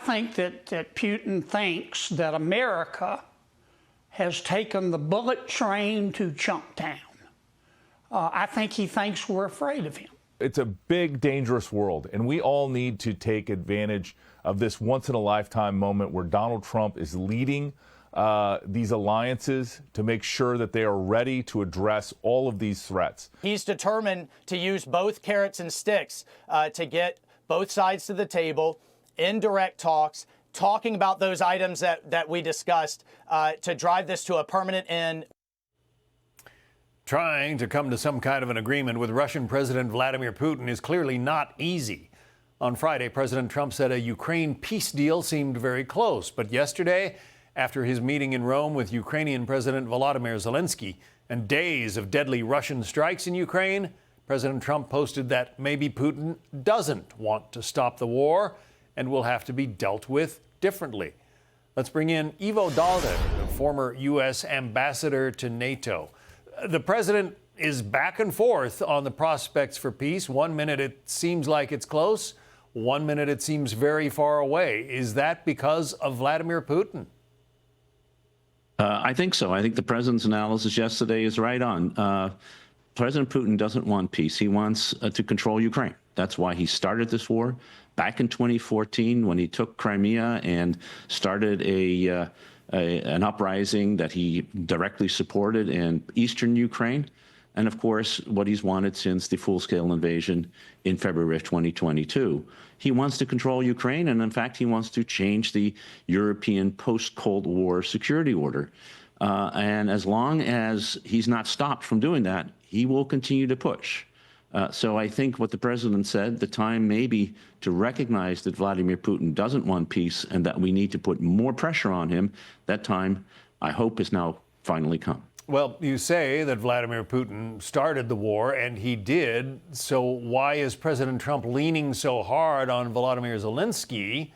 think that Putin thinks that America has taken the bullet train to Chumptown. I think he thinks we're afraid of him. It's a big, dangerous world, and we all need to take advantage of this once-in-a-lifetime moment where Donald Trump is leading these alliances to make sure that they are ready to address all of these threats. He's determined to use both carrots and sticks to get both sides to the table in direct talks, talking about those items that we discussed to drive this to a permanent end. Trying to come to some kind of an agreement with Russian President Vladimir Putin is clearly not easy. On Friday, President Trump said a Ukraine peace deal seemed very close. But yesterday, after his meeting in Rome with Ukrainian President Volodymyr Zelensky and days of deadly Russian strikes in Ukraine, President Trump posted that maybe Putin doesn't want to stop the war and will have to be dealt with differently. Let's bring in Ivo Daalder, the former U.S. ambassador to NATO. The president is back and forth on the prospects for peace. 1 minute it seems like it's close. 1 minute it seems very far away. Is that because of Vladimir Putin? I think so. I think the president's analysis yesterday is right on. President Putin doesn't want peace. He wants to control Ukraine. That's why he started this war back in 2014 when he took Crimea and started an uprising that he directly supported in eastern Ukraine. And of course, what he's wanted since the full-scale invasion in February of 2022. He wants to control Ukraine, and in fact, he wants to change the European post-Cold War security order. And as long as he's not stopped from doing that, he will continue to push. So I think what the president said, the time may be to recognize that Vladimir Putin doesn't want peace and that we need to put more pressure on him. That time, I hope, has now finally come. Well, you say that Vladimir Putin started the war, and he did. So why is President Trump leaning so hard on Volodymyr Zelensky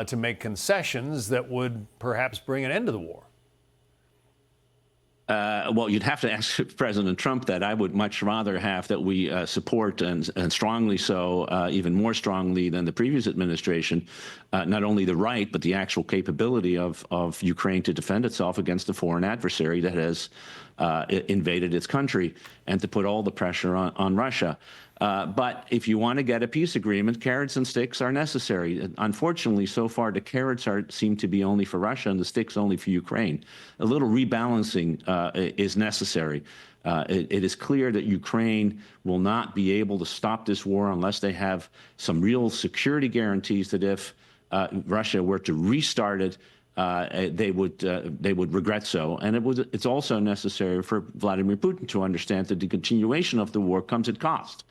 to make concessions that would perhaps bring an end to the war? Well, you'd have to ask President Trump that. I would much rather have that we support, and strongly so, even more strongly than the previous administration, not only the right, but the actual capability of Ukraine to defend itself against a foreign adversary that has invaded its country, and to put all the pressure on Russia. But if you want to get a peace agreement, carrots and sticks are necessary. Unfortunately, so far, the carrots seem to be only for Russia and the sticks only for Ukraine. A little rebalancing is necessary. It is clear that Ukraine will not be able to stop this war unless they have some real security guarantees that if Russia were to restart it, they would regret so. And it's also necessary for Vladimir Putin to understand that the continuation of the war comes at cost.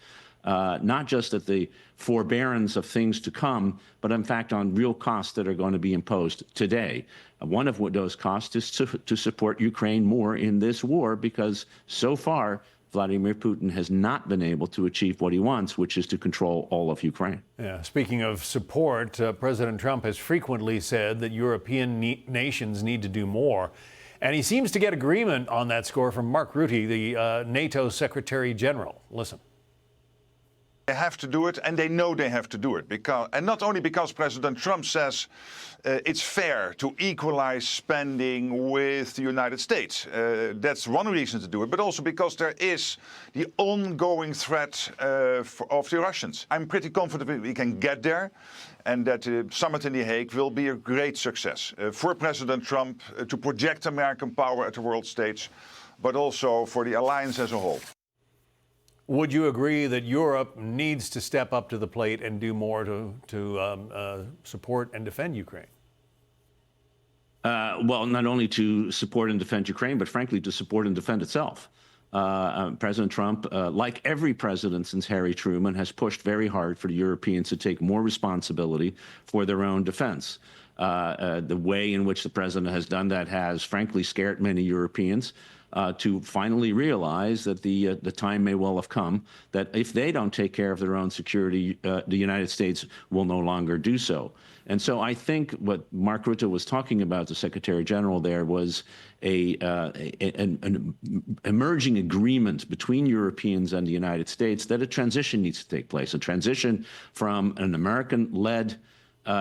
Not just at the forbearance of things to come, but in fact on real costs that are going to be imposed today. One of those costs is to support Ukraine more in this war, because so far Vladimir Putin has not been able to achieve what he wants, which is to control all of Ukraine. Yeah. Speaking of support, President Trump has frequently said that European nations need to do more. And he seems to get agreement on that score from Mark Rutte, the NATO Secretary General. Listen. They have to do it, and they know they have to do it. And not only because President Trump says it's fair to equalize spending with the United States. That's one reason to do it, but also because there is the ongoing threat of the Russians. I'm pretty confident we can get there, and that the summit in The Hague will be a great success for President Trump to project American power at the world stage, but also for the alliance as a whole. Would you agree that Europe needs to step up to the plate and do more to support and defend Ukraine? Well, not only to support and defend Ukraine, but frankly to support and defend itself. President Trump, like every president since Harry Truman, has pushed very hard for the Europeans to take more responsibility for their own defense. The way in which the president has done that has frankly scared many Europeans. To finally realize that the time may well have come that if they don't take care of their own security, the United States will no longer do so. And so I think what Mark Rutte was talking about, the Secretary General there, was an emerging agreement between Europeans and the United States that a transition needs to take place, a transition from an American-led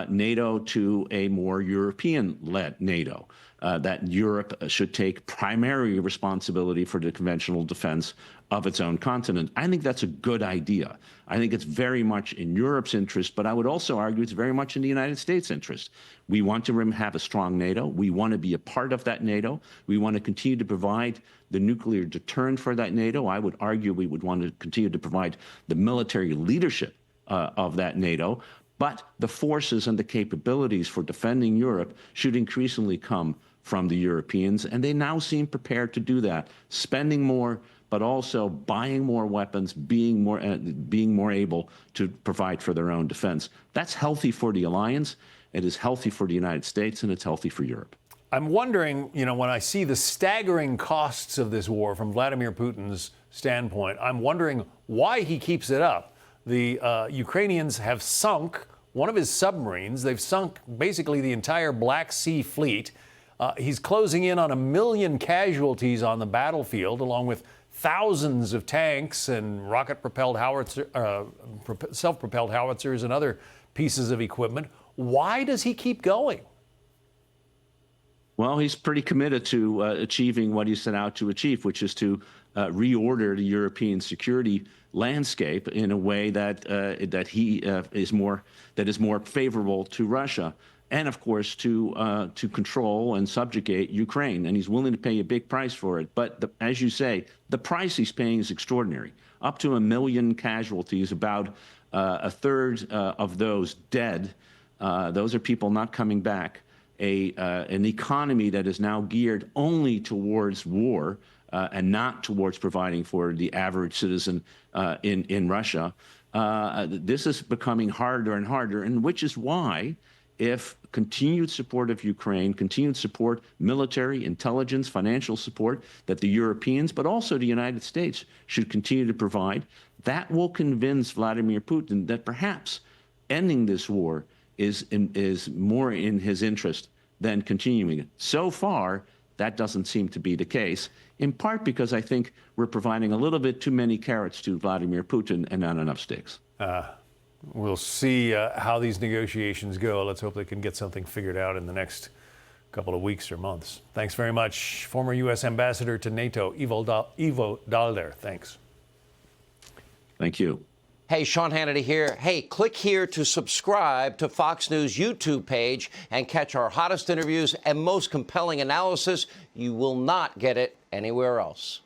NATO to a more European-led NATO, that Europe should take primary responsibility for the conventional defense of its own continent. I think that's a good idea. I think it's very much in Europe's interest, but I would also argue it's very much in the United States' interest. We want to have a strong NATO. We want to be a part of that NATO. We want to continue to provide the nuclear deterrent for that NATO. I would argue we would want to continue to provide the military leadership of that NATO. But the forces and the capabilities for defending Europe should increasingly come from the Europeans, and they now seem prepared to do that, spending more, but also buying more weapons, being more able to provide for their own defense. That's healthy for the alliance, it is healthy for the United States, and it's healthy for Europe. I'm wondering, when I see the staggering costs of this war from Vladimir Putin's standpoint, I'm wondering why he keeps it up. The Ukrainians have sunk one of his submarines. They've sunk basically the entire Black Sea fleet. He's closing in on 1 million casualties on the battlefield, along with thousands of tanks and rocket-propelled self-propelled howitzers and other pieces of equipment. Why does he keep going? Well, he's pretty committed to achieving what he set out to achieve, which is to reorder the European security landscape in a way that is more favorable to Russia, and of course to control and subjugate Ukraine. And he's willing to pay a big price for it. But as you say, the price he's paying is extraordinary. Up to 1 million casualties, about a third of those dead. Those are people not coming back. An economy that is now geared only towards war and not towards providing for the average citizen in Russia. This is becoming harder and harder, and which is why, if continued support of Ukraine, continued support, military, intelligence, financial support, that the Europeans, but also the United States, should continue to provide, that will convince Vladimir Putin that perhaps ending this war is more in his interest than continuing it. So far, that doesn't seem to be the case, in part because I think we're providing a little bit too many carrots to Vladimir Putin and not enough sticks. We'll see how these negotiations go. Let's hope they can get something figured out in the next couple of weeks or months. Thanks very much. Former U.S. Ambassador to NATO, Ivo Daalder. Thanks. Thank you. Hey, Sean Hannity here. Hey, click here to subscribe to Fox News YouTube page and catch our hottest interviews and most compelling analysis. You will not get it anywhere else.